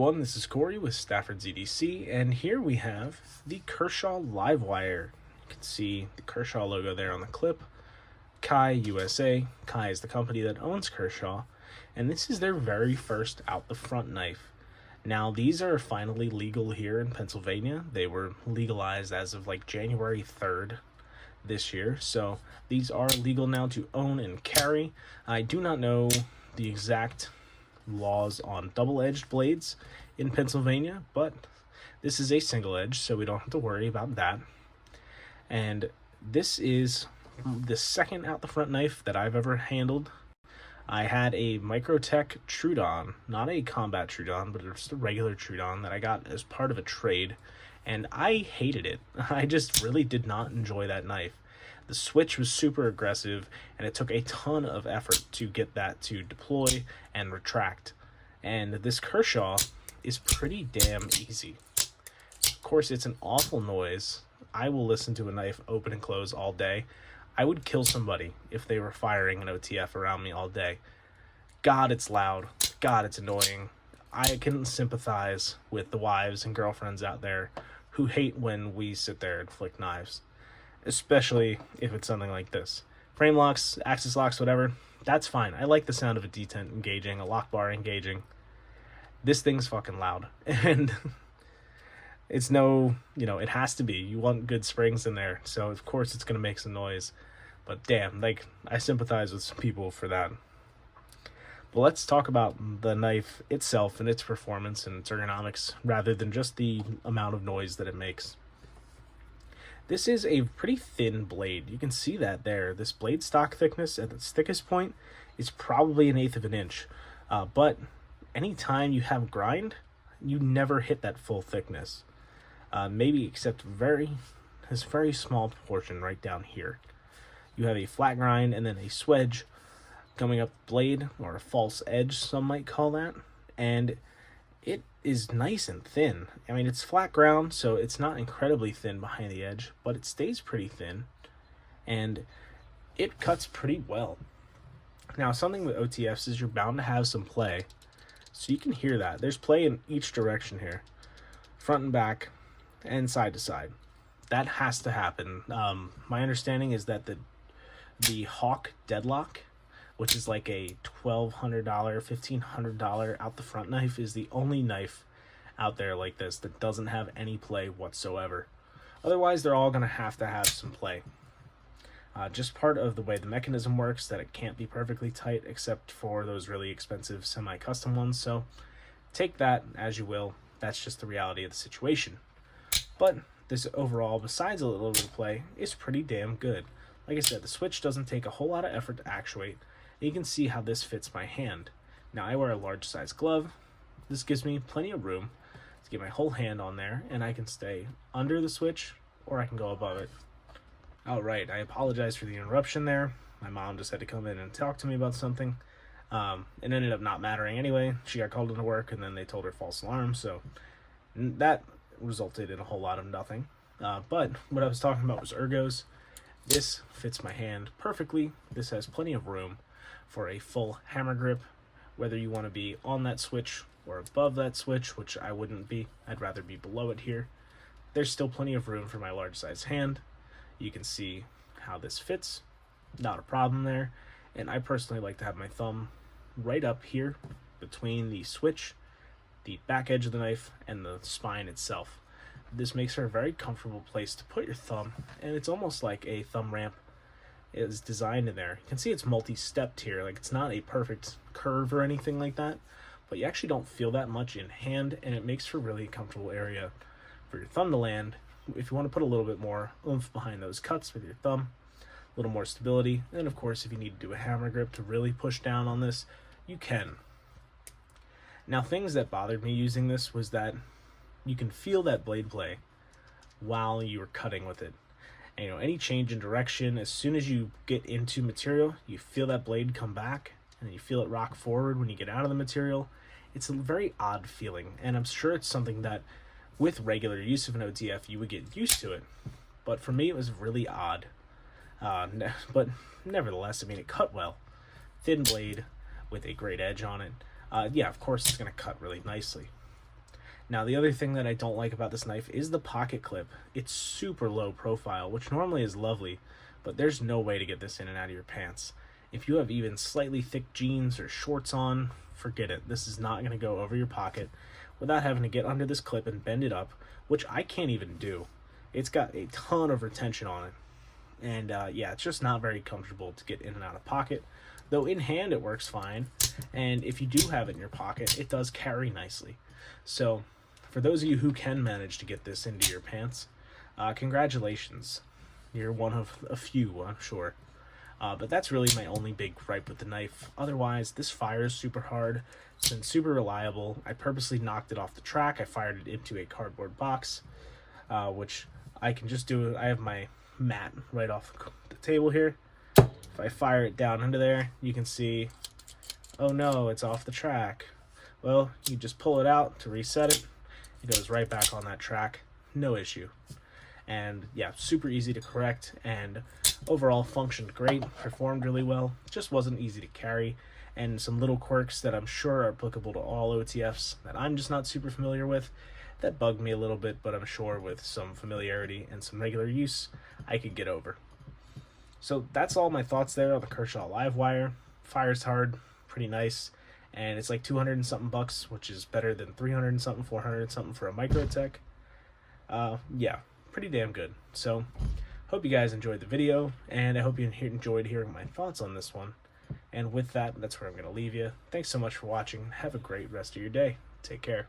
everyone, this is Corey with Stafford ZDC, and here we have the Kershaw Livewire. You can see the Kershaw logo there on the clip. Kai USA. Kai is the company that owns Kershaw, and this is their very first out-the-front knife. Now, these are finally legal here in Pennsylvania. They were legalized as of like January 3rd this year, so these are legal now to own and carry. I do not know the exact laws on double-edged blades in Pennsylvania, but this is a single edge, so we don't have to worry about that. And this is the second out the front knife that I've ever handled. I had a Microtech Trudon, not a combat Trudon, but just a regular Trudon that I got as part of a trade, and I hated it. I just really did not enjoy that knife. The switch was super aggressive, and it took a ton of effort to get that to deploy and retract. And this Kershaw is pretty damn easy. Of course, it's an awful noise. I will listen to a knife open and close all day. I would kill somebody if they were firing an OTF around me all day. God, it's loud. God, it's annoying. I can sympathize with the wives and girlfriends out there who hate when we sit there and flick knives. Especially if it's something like this. Frame locks, axis locks, whatever, that's fine. I like the sound of a detent engaging, a lock bar engaging. This thing's fucking loud. And it's no, it has to be. You want good springs in there, so of course it's going to make some noise. But damn, I sympathize with some people for that. But let's talk about the knife itself and its performance and its ergonomics rather than just the amount of noise that it makes. This is a pretty thin blade. You can see that there. This blade stock thickness at its thickest point is probably 1/8 of an inch. But anytime you have grind, you never hit that full thickness. Maybe except this very small portion right down here. You have a flat grind and then a swedge coming up the blade, or a false edge, some might call that. And it is nice and thin. I mean, it's flat ground, so it's not incredibly thin behind the edge, but it stays pretty thin, and it cuts pretty well. Now, something with OTFs is you're bound to have some play, so you can hear that. There's play in each direction here, front and back, and side to side. That has to happen. My understanding is that the Hawk Deadlock, which is like a $1,200, $1,500 out the front knife, is the only knife out there like this that doesn't have any play whatsoever. Otherwise, they're all going to have some play. Just part of the way the mechanism works, that it can't be perfectly tight except for those really expensive semi-custom ones, so take that as you will. That's just the reality of the situation. But this overall, besides a little bit of play, is pretty damn good. Like I said, the switch doesn't take a whole lot of effort to actuate. You can see how this fits my hand. Now, I wear a large size glove. This gives me plenty of room to get my whole hand on there, and I can stay under the switch or I can go above it. Alright, I apologize for the interruption there. My mom just had to come in and talk to me about something. It ended up not mattering anyway. She got called into work and then they told her false alarm, so that resulted in a whole lot of nothing. But what I was talking about was ergos. This fits my hand perfectly. This has plenty of room for a full hammer grip, whether you want to be on that switch or above that switch, which I wouldn't be. I'd rather be below it here. There's still plenty of room for my large size hand. You can see how this fits. Not a problem there. And I personally like to have my thumb right up here between the switch, the back edge of the knife, and the spine itself. This makes for a very comfortable place to put your thumb, and it's almost like a thumb ramp is designed in there. You can see it's multi-stepped here, like it's not a perfect curve or anything like that, but you actually don't feel that much in hand, and it makes for a really comfortable area for your thumb to land. If you want to put a little bit more oomph behind those cuts with your thumb, a little more stability, and of course if you need to do a hammer grip to really push down on this, you can. Now, things that bothered me using this was that you can feel that blade play while you are cutting with it. And, any change in direction, as soon as you get into material, you feel that blade come back, and then you feel it rock forward when you get out of the material. It's a very odd feeling, and I'm sure it's something that, with regular use of an OTF, you would get used to it. But for me, it was really odd. But nevertheless, it cut well. Thin blade with a great edge on it. Yeah, of course, it's going to cut really nicely. Now, the other thing that I don't like about this knife is the pocket clip. It's super low profile, which normally is lovely, but there's no way to get this in and out of your pants. If you have even slightly thick jeans or shorts on, forget it. This is not going to go over your pocket without having to get under this clip and bend it up, which I can't even do. It's got a ton of retention on it. And yeah, it's just not very comfortable to get in and out of pocket. Though in hand it works fine. And if you do have it in your pocket, it does carry nicely. So for those of you who can manage to get this into your pants, congratulations. You're one of a few, I'm sure. But that's really my only big gripe with the knife. Otherwise, this fires super hard. It's been super reliable. I purposely knocked it off the track. I fired it into a cardboard box, which I can just do. I have my mat right off the table here. If I fire it down into there, you can see, oh no, it's off the track. Well, you just pull it out to reset it. It goes right back on that track. No issue. And yeah, super easy to correct, and overall functioned great, performed really well. Just wasn't easy to carry, and some little quirks that I'm sure are applicable to all OTFs that I'm just not super familiar with that bugged me a little bit, but I'm sure with some familiarity and some regular use I could get over. So that's all my thoughts there on the Kershaw Livewire. Fires hard, pretty nice, and it's like 200 and something bucks, which is better than 300 and something, 400 and something for a Microtech. Yeah, pretty damn good. So hope you guys enjoyed the video, and I hope you enjoyed hearing my thoughts on this one. And with that, that's where I'm going to leave you. Thanks so much for watching. Have a great rest of your day. Take care.